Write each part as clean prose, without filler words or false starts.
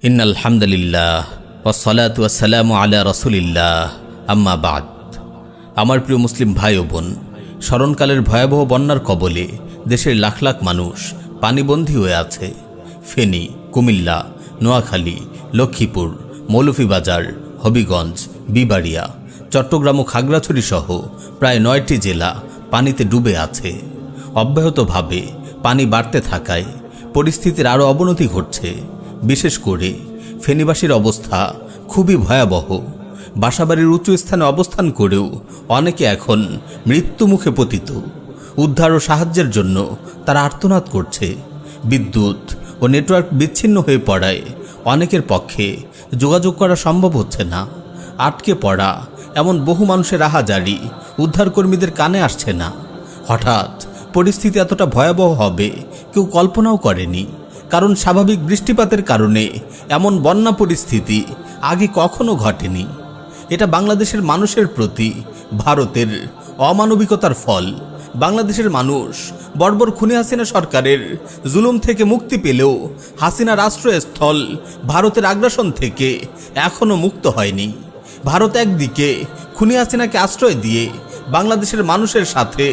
ইন্নাল হামদুলিল্লাহ ওয়াসসালাতু ওয়াসসালামু আলা রাসূলিল্লাহ আম্মা বাদ। আমার প্রিয় মুসলিম ভাই ও বোন, স্মরণকালের ভয়াবহ বন্যার কবলে দেশের লাখ লাখ মানুষ পানিবন্দী হয়ে আছে। ফেনী, কুমিল্লা, নোয়াখালী, লক্ষ্মীপুর, মৌলভীবাজার, হবিগঞ্জ, বিবাড়িয়া, চট্টগ্রাম ও খাগড়াছড়ি সহ প্রায় ৯টি জেলা পানিতে ডুবে আছে। অব্যাহতভাবে পানি বাড়তে থাকায় পরিস্থিতির আরও অবনতি ঘটছে। বিশেষ করে ফেনীবাসীর অবস্থা খুবই ভয়াবহ। বাসাবাড়ির উঁচু স্থানে অবস্থান করেও অনেকে এখন মৃত্যুমুখে পতিত। উদ্ধার ও সাহায্যের জন্য তারা আর্তনাদ করছে। বিদ্যুৎ ও নেটওয়ার্ক বিচ্ছিন্ন হয়ে পড়ায় অনেকের পক্ষে যোগাযোগ করা সম্ভব হচ্ছে না। আটকে পড়া এমন বহু মানুষের আহাজারি উদ্ধারকর্মীদের কানে আসছে না। হঠাৎ পরিস্থিতি এতটা ভয়াবহ হবে কেউ কল্পনাও করেনি। কারণ স্বাভাবিক বৃষ্টিপাতের কারণে এমন বন্যা পরিস্থিতি আগে কখনো ঘটেনি। এটা বাংলাদেশের মানুষের প্রতি ভারতের অমানবিকতার ফল। বাংলাদেশের মানুষ বর্বর খুনি হাসিনা সরকারের জুলুম থেকে মুক্তি পেলেও হাসিনার আশ্রয়স্থল ভারতের আগ্রাসন থেকে এখনও মুক্ত হয়নি। ভারত একদিকে খুনি হাসিনাকে আশ্রয় দিয়ে বাংলাদেশের মানুষের সাথে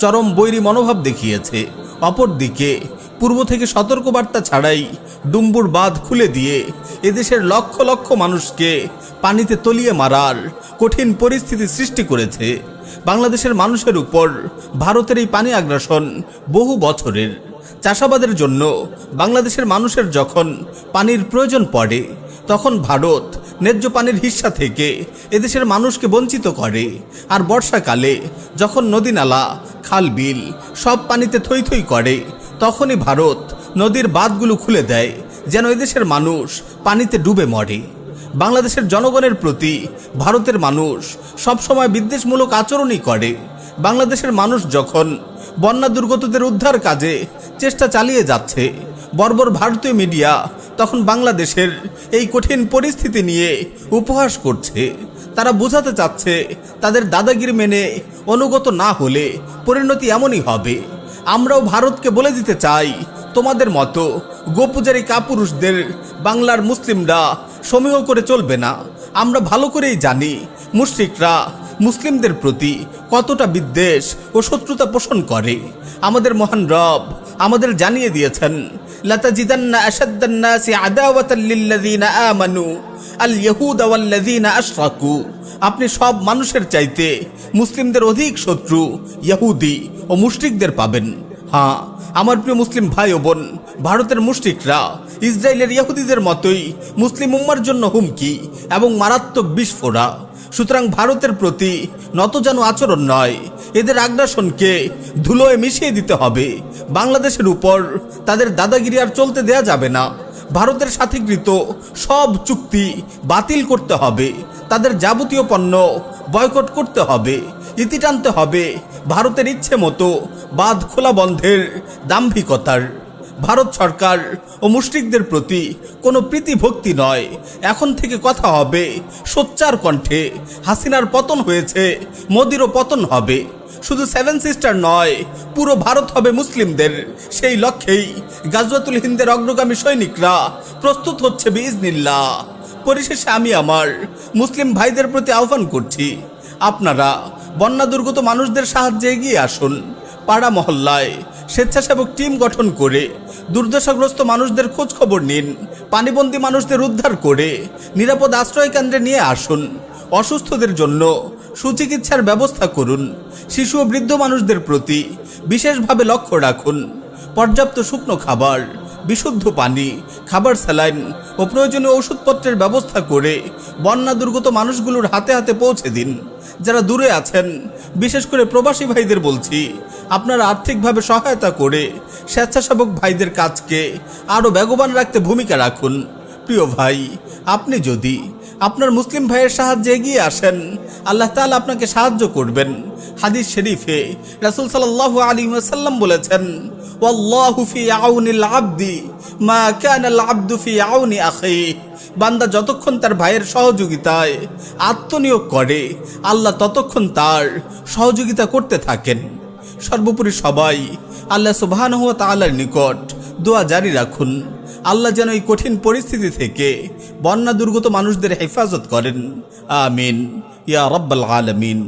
চরম বৈরী মনোভাব দেখিয়েছে, অপরদিকে পূর্ব থেকে সতর্কবার্তা ছাড়াই ডুম্বুর বাঁধ খুলে দিয়ে এদেশের লক্ষ লক্ষ মানুষকে পানিতে তলিয়ে মারার কঠিন পরিস্থিতি সৃষ্টি করেছে। বাংলাদেশের মানুষের উপর ভারতের এই পানি আগ্রাসন বহু বছরের। চাষাবাদের জন্য বাংলাদেশের মানুষের যখন পানির প্রয়োজন পড়ে তখন ভারত ন্যায্য পানির হিস্সা থেকে এদেশের মানুষকে বঞ্চিত করে। আর বর্ষাকালে যখন নদী নালা, খাল বিল সব পানিতে থই থই করে তখনই ভারত নদীর বাঁধগুলো খুলে দেয় যেন এদেশের মানুষ পানিতে ডুবে মরে। বাংলাদেশের জনগণের প্রতি ভারতের মানুষ সবসময় বিদ্বেষমূলক আচরণই করে। বাংলাদেশের মানুষ যখন বন্যা দুর্গতদের উদ্ধার কাজে চেষ্টা চালিয়ে যাচ্ছে, বর্বর ভারতীয় মিডিয়া তখন বাংলাদেশের এই কঠিন পরিস্থিতি নিয়ে উপহাস করছে। তারা বোঝাতে চাচ্ছে তাদের দাদাগিরি মেনে অনুগত না হলে পরিণতি এমনই হবে। আমরাও ভারতকে বলে দিতে চাই, তোমাদের মতো গোপূজারী কাপুরুষদের বাংলার মুসলিমরা সমীহ করে চলবে না। আমরা ভালো করেই জানি মুশরিকরা মুসলিমদের প্রতি কতটা বিদ্বেষ ও শত্রুতা পোষণ করে। আমাদের মহান রব আমাদের জানিয়ে দিয়েছেন, লাতাজিদান্না আশাদ্দান নাসি আদাওয়াতাল লিল্লাযিনা আমানু আল ইয়াহুদা ওয়াল্লাযিনা আশরাকু। আপনি সব মানুষের চাইতে মুসলিমদের অধিক শত্রু ইহুদি ও মুশরিকদের পাবেন। হ্যাঁ, আমার প্রিয় মুসলিম ভাই ও বোন, ভারতের মুশরিকরা ইসরায়েলের ইহুদিদের মতোই মুসলিম উম্মার জন্য হুমকি এবং মারাত্মক বিস্ফোরা। সুতরাং ভারতের প্রতি নতজানু আচরণ নয়, এদের আগ্রাসনকে ধুলোয় মিশিয়ে দিতে হবে। বাংলাদেশের উপর তাদের দাদাগিরি আর চলতে দেয়া যাবে না। ভারতের সাথীকৃত সব চুক্তি বাতিল করতে হবে, তাদের যাবতীয় পণ্য বয়কট করতে হবে, ইতি টানতে হবে ভারতের ইচ্ছে মতো বাঁধ খোলা বন্ধের দাম্ভিকতার। ভারত সরকার ও মুশরিকদের প্রতি কোনো প্রীতি ভক্তি নয়। এখন থেকে কথা হবে সোচ্চার কণ্ঠে। হাসিনার পতন হয়েছে, মোদিরও পতন হবে। শুধু সেভেন সিস্টার নয়, পুরো ভারত হবে মুসলিমদের। সেই লক্ষ্যেই গাজওয়াতুল হিন্দের অগ্রগামী সৈনিকরা প্রস্তুত হচ্ছে বিইজনিল্লাহ। পরিশেষে আমি আমার মুসলিম ভাইদের প্রতি আহ্বান করছি, আপনারা বন্যা দুর্গত মানুষদের সাহায্যে এগিয়ে আসুন। পাড়া মহল্লায় স্বেচ্ছাসেবক টিম গঠন করে দুর্দশাগ্রস্ত মানুষদের খোঁজ খবর নিন। পানিবন্দী মানুষদের উদ্ধার করে নিরাপদ আশ্রয় কেন্দ্রে নিয়ে আসুন। অসুস্থদের জন্য সুচিকিৎসার ব্যবস্থা করুন। শিশু ও বৃদ্ধ মানুষদের প্রতি বিশেষভাবে লক্ষ্য রাখুন। পর্যাপ্ত শুকনো খাবার, বিশুদ্ধ পানি, খাবার, স্যালাইন ও প্রয়োজনীয় ওষুধপত্রের ব্যবস্থা করে বন্যা দুর্গত মানুষগুলোর হাতে হাতে পৌঁছে দিন। যারা দূরে আছেন, বিশেষ করে প্রবাসী ভাইদের বলছি, আপনারা আর্থিকভাবে সহায়তা করে স্বেচ্ছাসেবক ভাইদের কাজকে আরও বেগবান রাখতে ভূমিকা রাখুন। প্রিয় ভাই, আপনি যদি আপনার মুসলিম ভাইয়ের সাহায্যে এগিয়ে আসেন, আল্লাহ তাআলা আপনাকে সাহায্য করবেন। হাদিস শরীফে রাসূল সাল্লাল্লাহু আলাইহি ওয়াসাল্লাম বলেছেন, ওয়াল্লাহু ফি আউনিল আবদি মা কানাল আবদু ফি আউনি আখিহি। বান্দা যতক্ষণ তার ভাইয়ের সহযোগিতায় আত্মনিয়োগ করে, আল্লাহ ততক্ষণ তার সহযোগিতা করতে থাকেন। সর্বোপরি সবাই আল্লাহ সুবহানাহু ওয়া তাআলার নিকট দোয়া জারি রাখুন। আল্লাহ যেন এই কঠিন পরিস্থিতি থেকে বন্যা দুর্গত মানুষদের হেফাজত করেন। আমিন ইয়া রাব্বাল আলামিন।